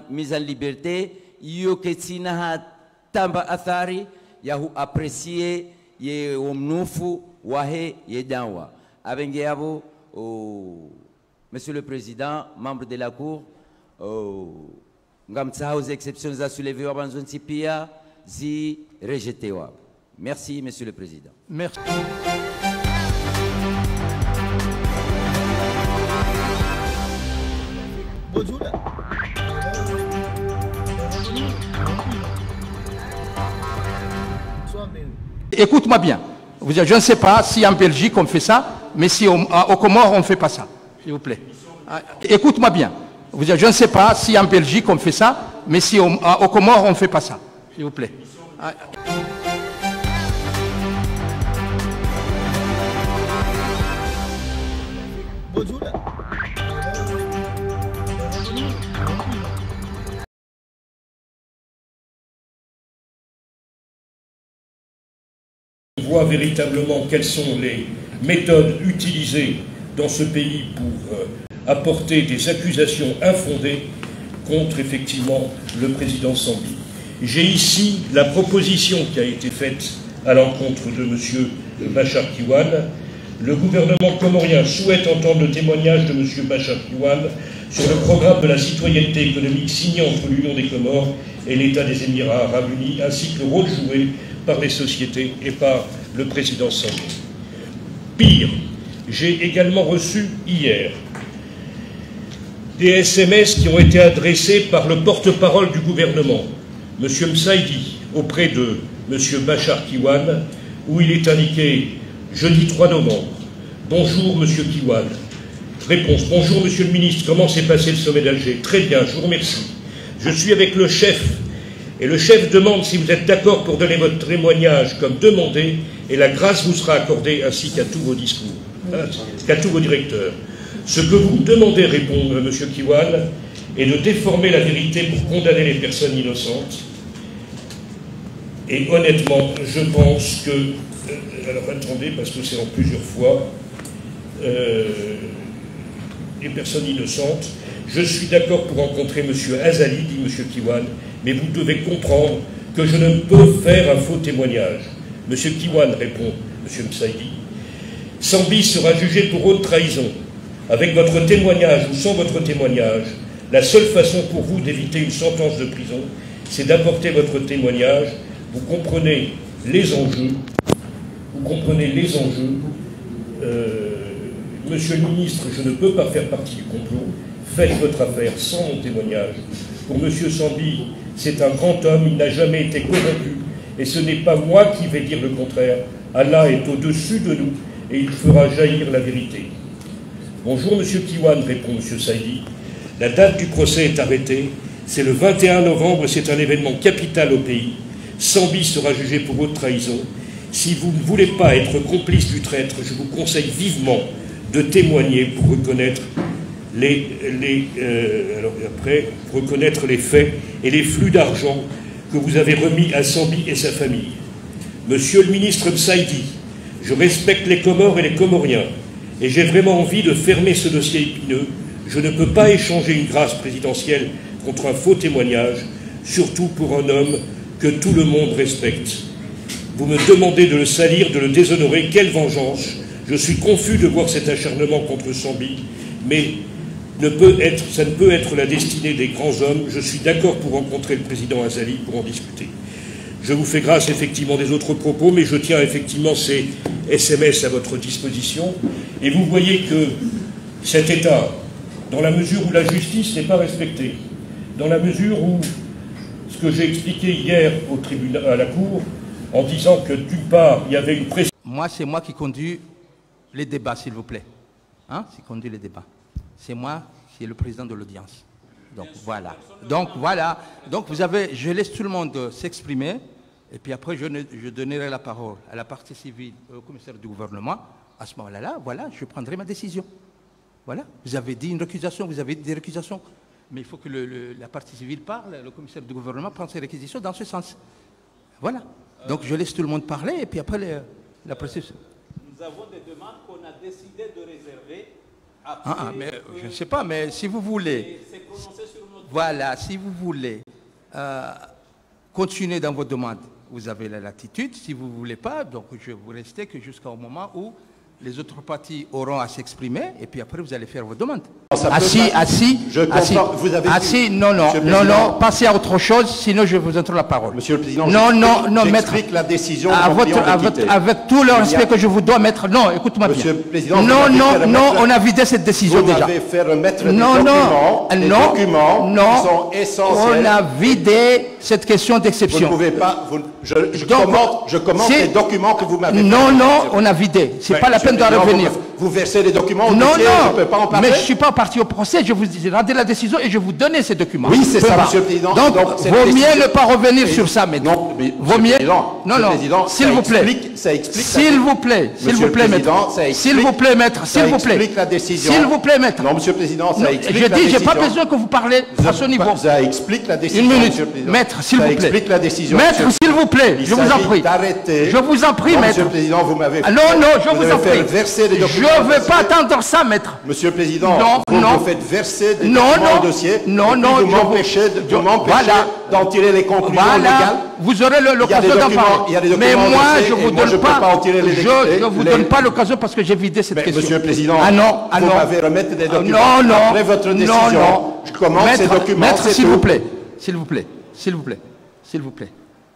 mise en liberté, yo ketina ha tamba athari ya hu apprécier ye omnufu wahe ye danwa. Abenge abo, Monsieur le Président, membre de la Cour, ngamtsa aux exceptions à soulever wa banzon tipia zi rejeté wa. Merci Monsieur le Président. Merci. Bonjour. Écoute-moi bien. Je ne sais pas si en Belgique on fait ça, mais si au Comores on ne fait pas ça, s'il vous plaît. Écoute-moi bien. Je ne sais pas si en Belgique on fait ça, mais si au Comores on ne fait pas ça, s'il vous plaît. Bonjour. On voit véritablement quelles sont les méthodes utilisées dans ce pays pour apporter des accusations infondées contre effectivement le président Sambi. J'ai ici la proposition qui a été faite à l'encontre de M. Bachar Kiwan. Le gouvernement comorien souhaite entendre le témoignage de M. Bachar Kiwan sur le programme de la citoyenneté économique signé entre l'Union des Comores et l'État des Émirats arabes unis, ainsi que le rôle joué par les sociétés et par le président Sambi. Pire, j'ai également reçu hier des SMS qui ont été adressés par le porte-parole du gouvernement, M. Msaidi, auprès de M. Bachar Kiwan, où il est indiqué jeudi 3 novembre. Bonjour M. Kiwan. Réponse. Bonjour Monsieur le ministre, comment s'est passé le sommet d'Alger? Très bien, je vous remercie. Je suis avec le chef. Et le chef demande si vous êtes d'accord pour donner votre témoignage comme demandé, et la grâce vous sera accordée ainsi qu'à tous vos discours, qu'à tous vos directeurs. Ce que vous demandez, répond M. Kiwan, est de déformer la vérité pour condamner les personnes innocentes. Et honnêtement, je pense que... alors attendez, parce que c'est en plusieurs fois... les personnes innocentes. Je suis d'accord pour rencontrer M. Azali, dit M. Kiwan, mais vous devez comprendre que je ne peux faire un faux témoignage. M. Kiwan, répond M. Msaidi, Sambi sera jugé pour haute trahison. Avec votre témoignage ou sans votre témoignage, la seule façon pour vous d'éviter une sentence de prison, c'est d'apporter votre témoignage. Vous comprenez les enjeux. Vous comprenez les enjeux. Monsieur le ministre, je ne peux pas faire partie du complot. Faites votre affaire sans mon témoignage. Pour Monsieur Sambi, c'est un grand homme, il n'a jamais été corrompu. Et ce n'est pas moi qui vais dire le contraire. Allah est au-dessus de nous et il fera jaillir la vérité. Bonjour Monsieur Kiwan, répond Monsieur Saidi. La date du procès est arrêtée. C'est le 21 novembre, c'est un événement capital au pays. Sambi sera jugé pour haute trahison. Si vous ne voulez pas être complice du traître, je vous conseille vivement de témoigner pour reconnaître reconnaître les faits et les flux d'argent que vous avez remis à Sambi et sa famille. Monsieur le ministre Msaidi, je respecte les Comores et les Comoriens, et j'ai vraiment envie de fermer ce dossier épineux. Je ne peux pas échanger une grâce présidentielle contre un faux témoignage, surtout pour un homme que tout le monde respecte. Vous me demandez de le salir, de le déshonorer, quelle vengeance! Je suis confus de voir cet acharnement contre Sambi, mais ça ne peut être la destinée des grands hommes. Je suis d'accord pour rencontrer le président Azali pour en discuter. Je vous fais grâce effectivement des autres propos, mais je tiens effectivement ces SMS à votre disposition. Et vous voyez que cet État, dans la mesure où la justice n'est pas respectée, dans la mesure où ce que j'ai expliqué hier au tribunal, à la Cour, en disant que d'une part, il y avait une pression... Moi, c'est moi qui conduis les débats, s'il vous plaît. Hein? C'est conduit les débats. C'est moi qui est le président de l'audience. Donc voilà. Donc vous avez, je laisse tout le monde s'exprimer, et puis après je donnerai la parole à la partie civile, au commissaire du gouvernement. À ce moment-là, voilà, je prendrai ma décision. Voilà. Vous avez dit une récusation, vous avez dit des récusations, mais il faut que la partie civile parle, le commissaire du gouvernement prend ses réquisitions dans ce sens. Voilà. Donc je laisse tout le monde parler, et puis après la procédure. Nous avons des demandes qu'on a décidé de réserver mais je ne sais pas, mais si vous voulez, Voilà, si vous voulez continuer dans vos demandes, vous avez la latitude. Si vous ne voulez pas, donc je vais vous rester que jusqu'au moment où les autres partis auront à s'exprimer, et puis après vous allez faire vos demandes. Assis, non, passez à autre chose, sinon je vous donne la parole. Monsieur le Président, j'explique la décision avec tout le respect que je vous dois mettre. Non, écoute-moi bien. Monsieur le Président, on a vidé cette décision déjà. Vous m'avez fait remettre des documents qui sont essentiels. On a vidé cette question d'exception. Vous ne pouvez pas... Je commente les documents que vous m'avez fait. Non, on a vidé. C'est pas la peine de revenir. Vous versez les documents au dossier, je ne peux pas en parler. Mais je ne suis pas parti au procès, je vous ai rendu la décision et je vous donnais ces documents. Oui, c'est ça, Monsieur le Président. Donc vaut mieux ne pas revenir sur ça maintenant. Non, mais vaut mieux. Non, s'il vous plaît. Ça explique. S'il vous plaît, maître. S'il vous plaît, maître. S'il vous plaît. La décision. S'il vous plaît, maître. Non, Monsieur le Président, ça explique la décision. Je dis, j'ai pas besoin que vous parlez à ce niveau. Ça explique la décision. Une minute, maître, s'il vous plaît. Ça explique la décision. Maître, s'il vous plaît, je vous en prie. Je vous en prie, maître. Monsieur le Président, vous m'avez. Non, je vous en prie. Je ne veux pas attendre ça, maître. Monsieur le Président, vous me faites verser des documents au dossier. Non, vous m'empêchez d'en tirer les conclusions légales. Vous aurez l'occasion d'en parler. Mais moi, je vous donne pas. Je vous donne pas l'occasion parce que j'ai vidé cette question. Monsieur le Président, vous m'avez remettre des documents après votre décision. Je commande ces documents. Maître, s'il vous plaît. S'il vous plaît. S'il vous plaît. S'il vous plaît.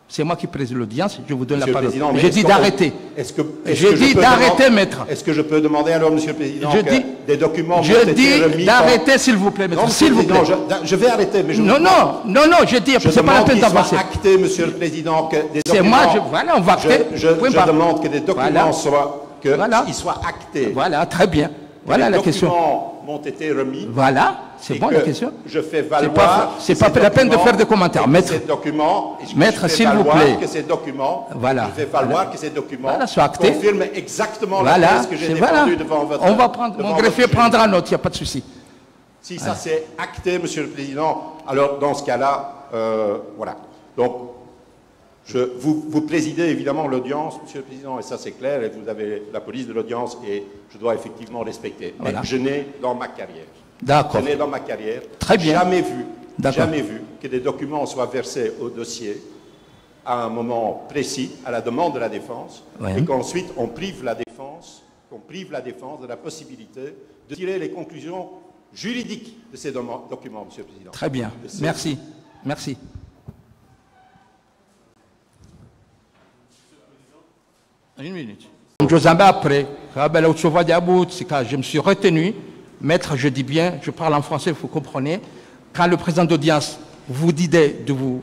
C'est moi qui préside l'audience, je vous donne la parole. J'ai dit d'arrêter. J'ai dit d'arrêter, maître. Est-ce que je peux demander alors, Monsieur le Président, des documents je dis d'arrêter, s'il vous plaît, maître. S'il vous plaît. Je vais arrêter, mais je non, je dis, c'est pas la peine d'avancer. Acté, Monsieur le Président, que des documents... C'est moi, voilà, on va acter. Je demande que des documents soient actés. Voilà, très bien. Voilà la question. Les documents m'ont été remis. Voilà, c'est bon la question. Je fais valoir. C'est pas la peine de faire des commentaires. Maître, s'il vous plaît. Que ces documents, voilà. Je fais valoir que ces documents confirment exactement la thèse que j'ai défendue devant votre. On va prendre. Mon greffier prendra note. Il n'y a pas de souci. Si ça c'est acté, Monsieur le Président, alors dans ce cas-là, voilà. Donc. Vous présidez évidemment l'audience, Monsieur le Président, et ça c'est clair, et vous avez la police de l'audience, et je dois effectivement respecter. Voilà. Mais je n'ai dans ma carrière, très bien. jamais vu que des documents soient versés au dossier à un moment précis, à la demande de la défense, et qu'ensuite on prive la défense de la possibilité de tirer les conclusions juridiques de ces documents, Monsieur le Président. Très bien, merci. Merci. Une minute. Après, je me suis retenu. Maître, je dis bien, je parle en français, vous comprenez. Quand le président d'audience vous disait de vous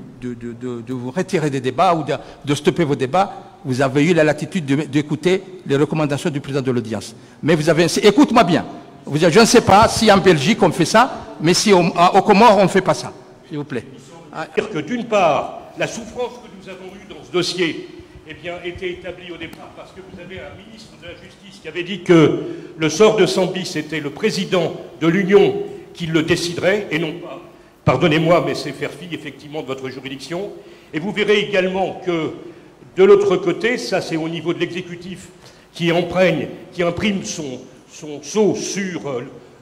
retirer des débats ou de stopper vos débats, vous avez eu la latitude d'écouter les recommandations du président de l'audience. Mais vous avez... Écoute-moi bien. Je ne sais pas si en Belgique on fait ça, mais si au Comores on ne fait pas ça. S'il vous plaît. C'est-à-dire que d'une part, la souffrance que nous avons eue dans ce dossier était établi au départ parce que vous avez un ministre de la Justice qui avait dit que le sort de Sambis, c'était le président de l'Union qui le déciderait, et non pas, pardonnez-moi, mais c'est faire fi effectivement de votre juridiction. Et vous verrez également que de l'autre côté, ça c'est au niveau de l'exécutif qui imprime son sceau sur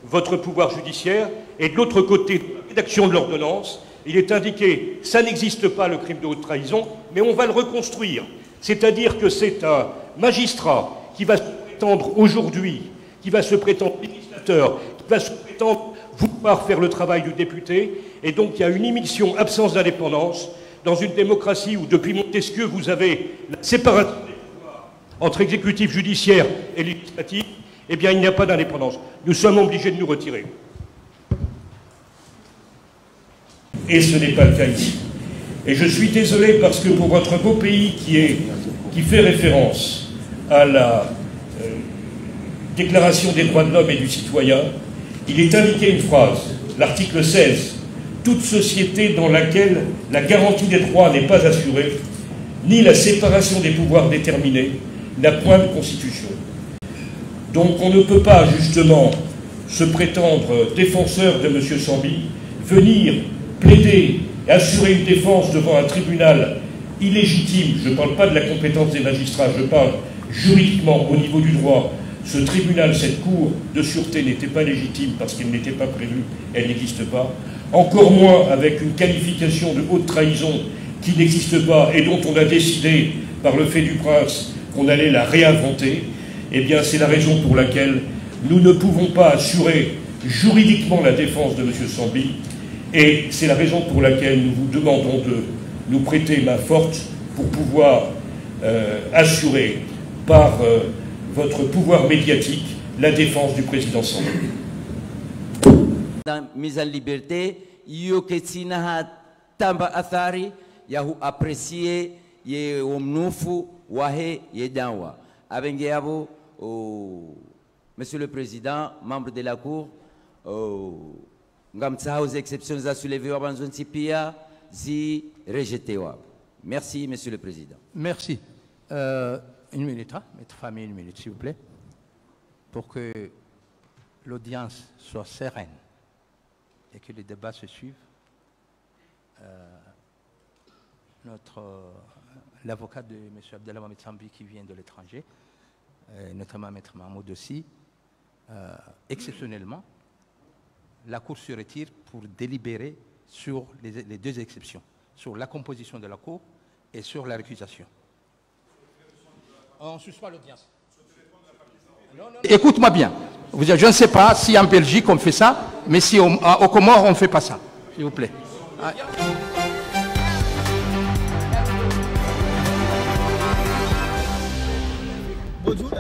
votre pouvoir judiciaire, et de l'autre côté, la rédaction de l'ordonnance, il est indiqué, ça n'existe pas le crime de haute trahison, mais on va le reconstruire. C'est-à-dire que c'est un magistrat qui va se prétendre aujourd'hui, qui va se prétendre législateur, qui va se prétendre vouloir faire le travail du député, et donc il y a une immixtion, absence d'indépendance, dans une démocratie où depuis Montesquieu vous avez la séparation des pouvoirs entre exécutif, judiciaire et législatif, eh bien il n'y a pas d'indépendance. Nous sommes obligés de nous retirer. Et ce n'est pas le cas ici. Et je suis désolé parce que pour votre beau pays qui fait référence à la Déclaration des droits de l'homme et du citoyen, il est indiqué une phrase, l'article 16, « Toute société dans laquelle la garantie des droits n'est pas assurée, ni la séparation des pouvoirs déterminée, n'a point de constitution. » Donc on ne peut pas justement se prétendre défenseur de M. Sambis, venir plaider et assurer une défense devant un tribunal illégitime, je ne parle pas de la compétence des magistrats, je parle juridiquement au niveau du droit, ce tribunal, cette cour de sûreté n'était pas légitime parce qu'elle n'était pas prévue, elle n'existe pas, encore moins avec une qualification de haute trahison qui n'existe pas et dont on a décidé par le fait du prince qu'on allait la réinventer, eh bien c'est la raison pour laquelle nous ne pouvons pas assurer juridiquement la défense de M. Sambly, et c'est la raison pour laquelle nous vous demandons de nous prêter main forte pour pouvoir assurer par votre pouvoir médiatique la défense du président Sambly. Dans mise en liberté, Yoketsina Tamba Athari, Yahu apprécié ye omnufu wahe yedanwa. Abengeabo, Monsieur le Président, membre de la Cour, Ngamtsa aux exceptions à soulever en zone Tipia, zi rejetewa. Merci, Monsieur le Président. Merci. Une minute, hein, maître famille, une minute, s'il vous plaît, pour que l'audience soit sereine et que les débats se suivent. L'avocat de M. Abdellah Mohamed Sambly qui vient de l'étranger, notamment Maître Mahmoud aussi, exceptionnellement, la Cour se retire pour délibérer sur les deux exceptions, sur la composition de la Cour et sur la récusation. On suspend l'audience. Écoute-moi bien. Je ne sais pas si en Belgique on fait ça, mais si au Comores on ne fait pas ça. S'il vous plaît. Bonjour.